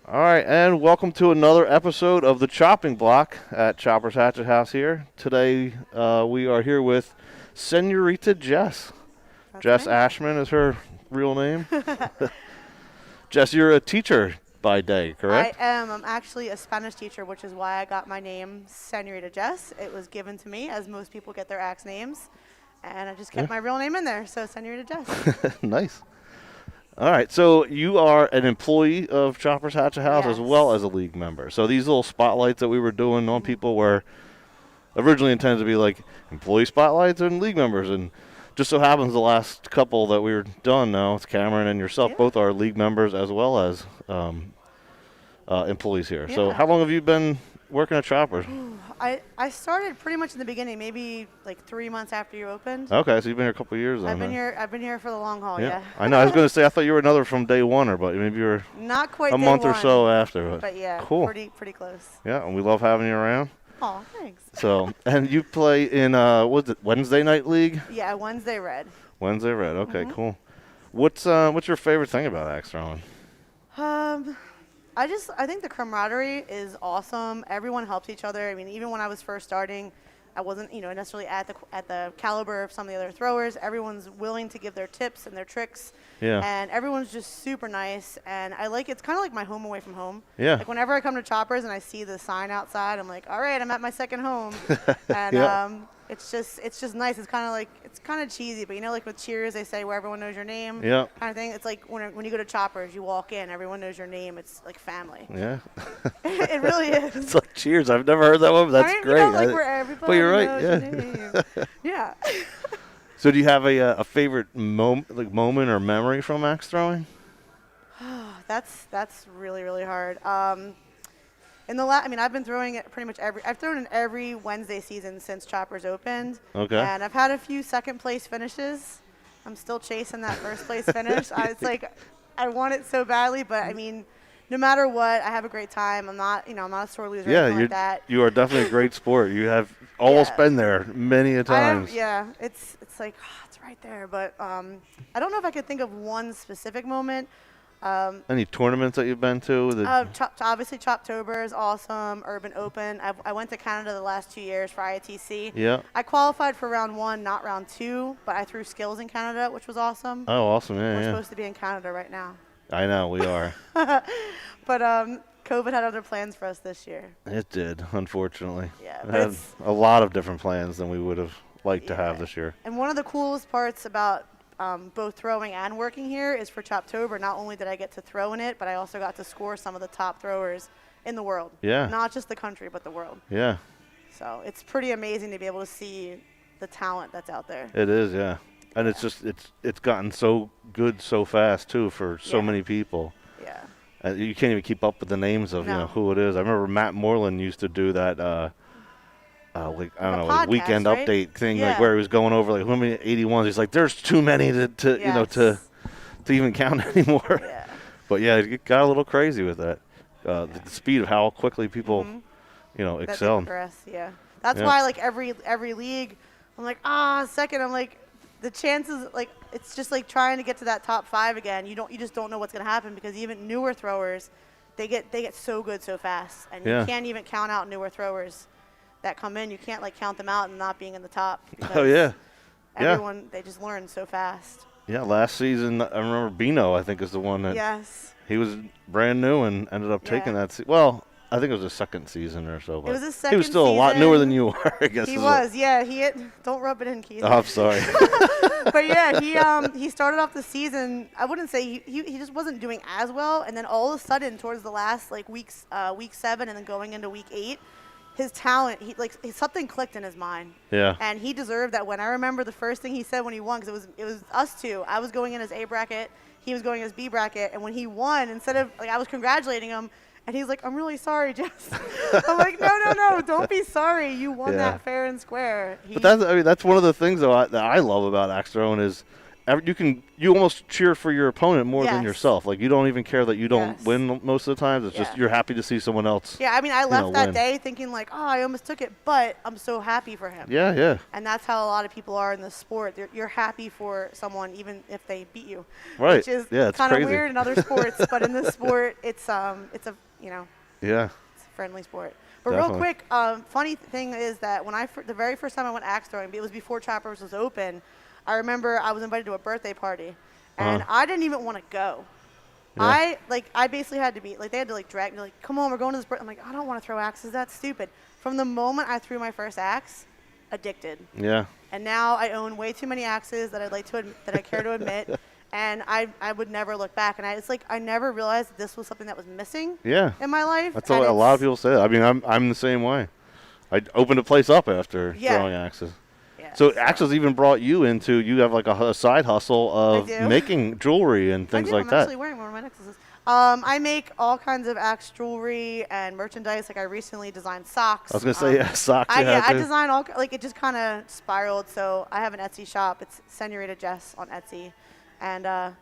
All right, and welcome to another episode of the Chopping Block at Chopper's Hatchet House here. Today, we are here with Señorita Jess. That's Jess me. Ashman is her real name. Jess, you're a teacher by day, I correct? am. I'm actually a Spanish teacher, which is why I got my name, Señorita Jess. It was given to me, as most people get their axe names, and I just kept my real name in there, so Señorita Jess. Nice. All right, so you are an employee of Chopper's Hatchet House as well Yes. as a league member. So these little spotlights that we were doing on people were originally intended to be like employee spotlights and league members, and just so happens the last couple that we were done now, it's Cameron and yourself, Yeah. both are league members as well as employees here. So Yeah. how long have you been working at Chopper's? I started pretty much in the beginning, maybe like 3 months after you opened. Okay, so you've been here a couple of years then. I've been huh? here. I've been here for the long haul. Yeah. Yeah. I know. I was going to say I thought you were another from day one, or but maybe you were Not quite a day month or one, so after. but yeah, cool. pretty close. Yeah, and we love having you around. Oh, thanks. So, and you play in what's it, Wednesday Night League? Yeah, Wednesday Red. Wednesday Red. Okay, Mhm. cool. What's your favorite thing about axe throwing? Um, I think the camaraderie is awesome. Everyone helps each other. I mean, even when I was first starting, I wasn't, necessarily at the caliber of some of the other throwers. Everyone's willing to give their tips and their tricks, Yeah. and everyone's just super nice. And I like it's kind of like my home away from home. Yeah. Like whenever I come to Choppers and I see the sign outside, I'm like, all right, I'm at my second home. And Yeah. it's just nice. It's kind of cheesy, but like with Cheers, they say where everyone knows your name. Yeah. Kind of thing. It's like when you go to Choppers, you walk in, everyone knows your name. It's like family. Yeah. It really is. It's like Cheers. I've never heard that one, but that's Right? great. Like where everybody but you're right. knows Yeah. your name. Yeah. So do you have a favorite moment or memory from axe throwing? That's really hard. I mean, I've been throwing it pretty much I've thrown in every Wednesday season since Choppers opened. Okay. And I've had a few second place finishes. I'm still chasing that first place finish. It's like I want it so badly, but I mean, no matter what, I have a great time. I'm not a sore loser or Yeah, anything like that. you are definitely a great sport. You have almost Yeah. been there many a times. Yeah, it's like it's right there, but I don't know if I could think of one specific moment. Any tournaments that you've been to? Obviously, Choptober is awesome. Urban Open. I went to Canada the last 2 years for IATC. Yeah. I qualified for round 1, not round 2, but I threw skills in Canada, which was awesome. Oh, awesome. We're Yeah. supposed to be in Canada right now. I know, we are. But COVID had other plans for us this year. It did, unfortunately. Yeah, It but had it's, a lot of different plans than we would have liked to have Yeah. this year. And one of the coolest parts about both throwing and working here is for Choptober, not only did I get to throw in it, but I also got to score some of the top throwers in the world. Yeah. Not just the country, but the world. Yeah, So it's pretty amazing to be able to see the talent that's out there. it is, yeah. And it's just it's gotten so good so fast too for so Yeah. many people. Yeah. You can't even keep up with the names of No. who it is. I remember Matt Moreland used to do that like I don't know, like podcast, weekend right? update thing, like Yeah. where he was going over like how many 81s. He's like, there's too many to to even count anymore. Yeah. But yeah, it got a little crazy with that. The speed of how quickly people, Mhm. That they excel. progress, yeah. That's Yeah. why like every league, I'm like second. I'm like the chances like it's just like trying to get to that top 5 again. You just don't know what's gonna happen because even newer throwers, they get so good so fast, and Yeah. you can't even count out newer throwers that come in. You can't like count them out and not being in the top. Oh yeah, yeah. Everyone they just learn so fast. yeah. Last season, I remember Bino. I think is the one that Yes. he was brand new and ended up taking Yeah. that. Well, I think it was his second season or so. But was his he was second still a lot newer than season. you are, I guess. He is was, yeah. Don't rub it in, Keith. Oh, I'm sorry. But yeah, he started off the season. I wouldn't say he just wasn't doing as well, and then all of a sudden, towards the last like week 7, and then going into week 8, his talent something clicked in his mind, Yeah. and he deserved that win. I remember the first thing he said when he won, because it was us two. I was going in as A bracket, he was going as B bracket, and when he won, instead of like I was congratulating him. And he's like, I'm really sorry, Jess. I'm like, no, don't be sorry. You won Yeah. that fair and square. But that's one of the things though that I love about axe throwing is you almost cheer for your opponent more than Yes. yourself. Like you don't even care that you don't Yes. win most of the times. It's just Yeah. you're happy to see someone else. Yeah, I mean, I left that win. day thinking like, oh, I almost took it, but I'm so happy for him. Yeah, yeah. And that's how a lot of people are in the sport. You're happy for someone even if they beat you. Right. Which is Yeah, it's kind of crazy. weird in other sports, but in this sport, it's a it's Yeah. a friendly sport. But Definitely. real quick, funny thing is that when the very first time I went axe throwing, it was before Choppers was open. I remember I was invited to a birthday party, and I didn't even want to go. Yeah. I basically had to be like, they had to like drag me like, come on, we're going to this birthday. I'm like, I don't want to throw axes. That's stupid. From the moment I threw my first axe, addicted. Yeah. And now I own way too many axes that I care to admit. And I would never look back. And it's like I never realized that this was something that was missing Yeah. in my life. That's and a lot of people say that. I mean, I'm the same way. I opened a place up after Yeah. throwing axes. Yeah, So axes even brought you into, you have like a side hustle of do. making jewelry and things like I'm that. actually wearing one of my necklaces. I make all kinds of axe jewelry and merchandise. Like I recently designed socks. I was gonna say yeah, socks. I design all like it just kind of spiraled. So I have an Etsy shop. It's Señorita Jess on Etsy, and I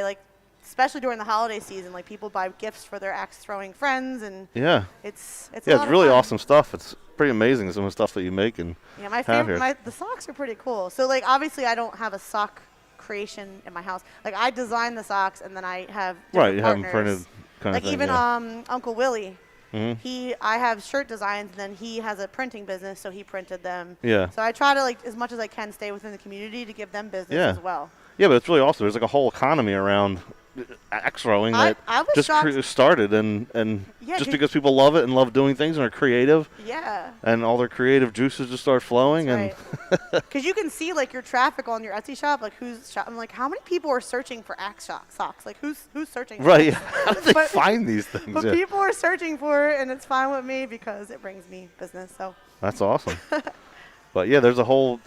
like, especially during the holiday season, like people buy gifts for their axe throwing friends, and Yeah. it's Yeah, a it's lot of really fun. awesome stuff. It's pretty amazing some of the stuff that you make and Yeah, my have favorite. here. The socks are pretty cool. So like obviously I don't have a sock creation in my house. Like I design the socks and then I have Right, different you have them partners. printed kind Like of thing. even yeah. Uncle Willie, Mhm. I have shirt designs, and then he has a printing business, so he printed them. Yeah. So I try to like as much as I can stay within the community to give them business Yeah. as well. Yeah, but it's really awesome. There's like a whole economy around axe throwing I that was just shocked. started and Yeah, just did- because people love it and love doing things and are creative Yeah. and all their creative juices just start flowing and Because you can see like your traffic on your Etsy shop, like who's shop. I'm like, how many people are searching for axe socks? Like who's searching? For right. it? Yeah. How do they But- find these things? But Yeah. people are searching for it, and it's fine with me because it brings me business. So That's awesome. But yeah, there's a whole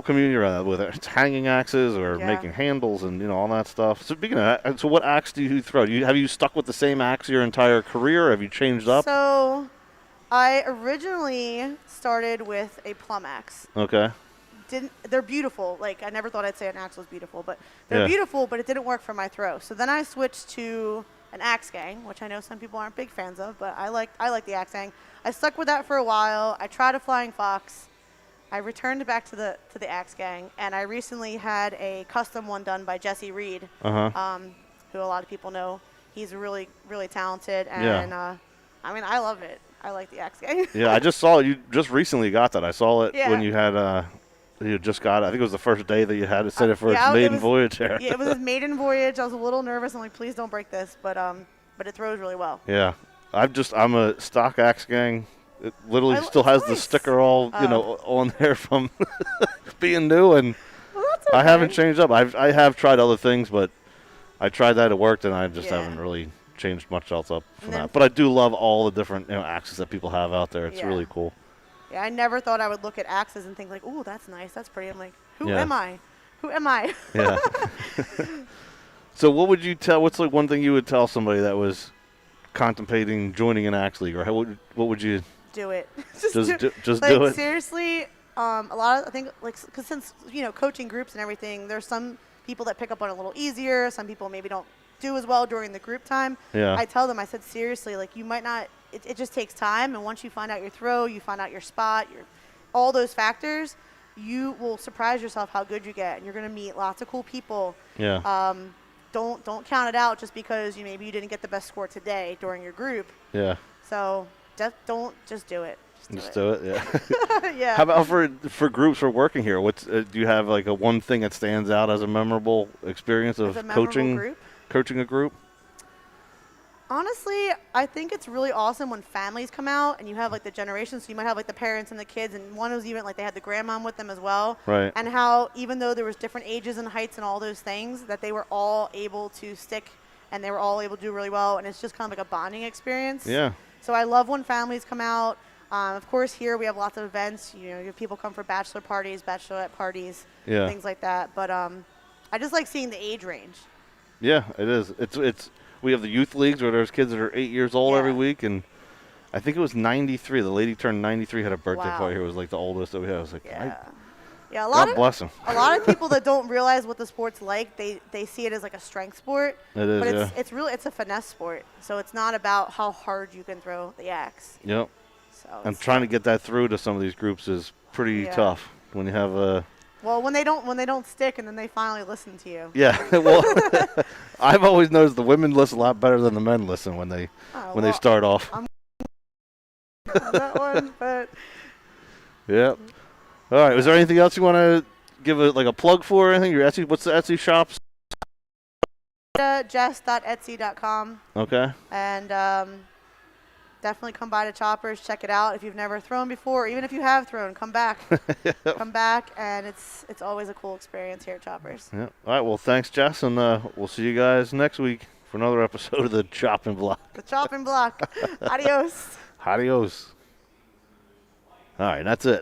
community around that, whether it's hanging axes or Yeah. making handles and all that stuff. So speaking of that, so what axe do you throw? Have you stuck with the same axe your entire career? Or have you changed up? So I originally started with a plum axe. Okay. They're beautiful. Like I never thought I'd say an axe was beautiful, but they're Yeah. beautiful, but it didn't work for my throw. So then I switched to an axe gang, which I know some people aren't big fans of, but I like the axe gang. I stuck with that for a while. I tried a flying fox. I returned back to the axe gang, and I recently had a custom one done by Jesse Reed, Uh-huh. who a lot of people know. He's really, really talented, Yeah. and I mean, I love it. I like the axe gang. Yeah, I just saw you just recently got that. I saw it Yeah. when you had you just got it. I think it was the first day that you had it set it for yeah, its it maiden was- voyage there. Yeah, it was his maiden voyage. I was a little nervous. I'm like, please don't break this, but it throws really well. Yeah. I'm a stock axe gang. It literally I- still it's has the nice. sticker all, Oh. on there from being new, and Well, that's I haven't okay. changed up. I have tried other things, but I tried that, it worked, and I just Yeah. haven't really changed much else up from And then- that. But I do love all the different, axes that people have out there. It's Yeah. really cool. Yeah, I never thought I would look at axes and think like, "Ooh, that's nice, that's pretty." I'm like, "Who Yeah. am I? Who am I?" Yeah. So what would you what's like one thing you would tell somebody that was contemplating joining an axe league, or what would you Do it. just like, do it? Seriously, a lot of I think like because since coaching groups and everything, there's some people that pick up on it a little easier. Some people maybe don't do as well during the group time. Yeah. I tell them, I said seriously, like you might not. It just takes time, and once you find out your throw, you find out your spot, all those factors, you will surprise yourself how good you get, and you're gonna meet lots of cool people. Yeah. Don't count it out just because maybe you didn't get the best score today during your group. Yeah. So just do it. Just do it. Yeah. Yeah. How about for groups for working here? What's do you have like a one thing that stands out as a memorable experience of As a memorable coaching group? coaching a group? Honestly, I think it's really awesome when families come out and you have like the generations. So you might have like the parents and the kids, and one was even like they had the grandmom with them as well. Right. And how even though there was different ages and heights and all those things, that they were all able to stick and they were all able to do really well. And it's just kind of like a bonding experience. Yeah. So I love when families come out. Of course, here we have lots of events. You have people come for bachelor parties, bachelorette parties, Yeah. things like that. But I just like seeing the age range. Yeah, it is. It's we have the youth leagues where there's kids that are 8 years old every Yeah. week, and I think it was 93. The lady turned 93, had a birthday Wow. party here. It was like the oldest that we had. I was like, Yeah. Yeah, God bless him. a lot of people that don't realize what the sport's like, they see it as like a strength sport. It is, but yeah. it's a finesse sport. So it's not about how hard you can throw the axe. Yep. So And trying to get that through to some of these groups is pretty tough when you have a. Well, when they don't stick and then they finally listen to you. Yeah. Well, I've always noticed the women listen a lot better than the men listen when they they start off. I'm that one, but. Yep. All right. Was there anything else you want to give a plug for or anything? Your Etsy? What's the Etsy shop? Jess.etsy.com. Okay. And definitely come by to Choppers, check it out. If you've never thrown before, even if you have thrown, come back. Come back, and it's always a cool experience here at Choppers. Yeah. All right. Well, thanks, Jess, and we'll see you guys next week for another episode of the Chopping Block. The Chopping Block. Adios. Adios. All right. That's it.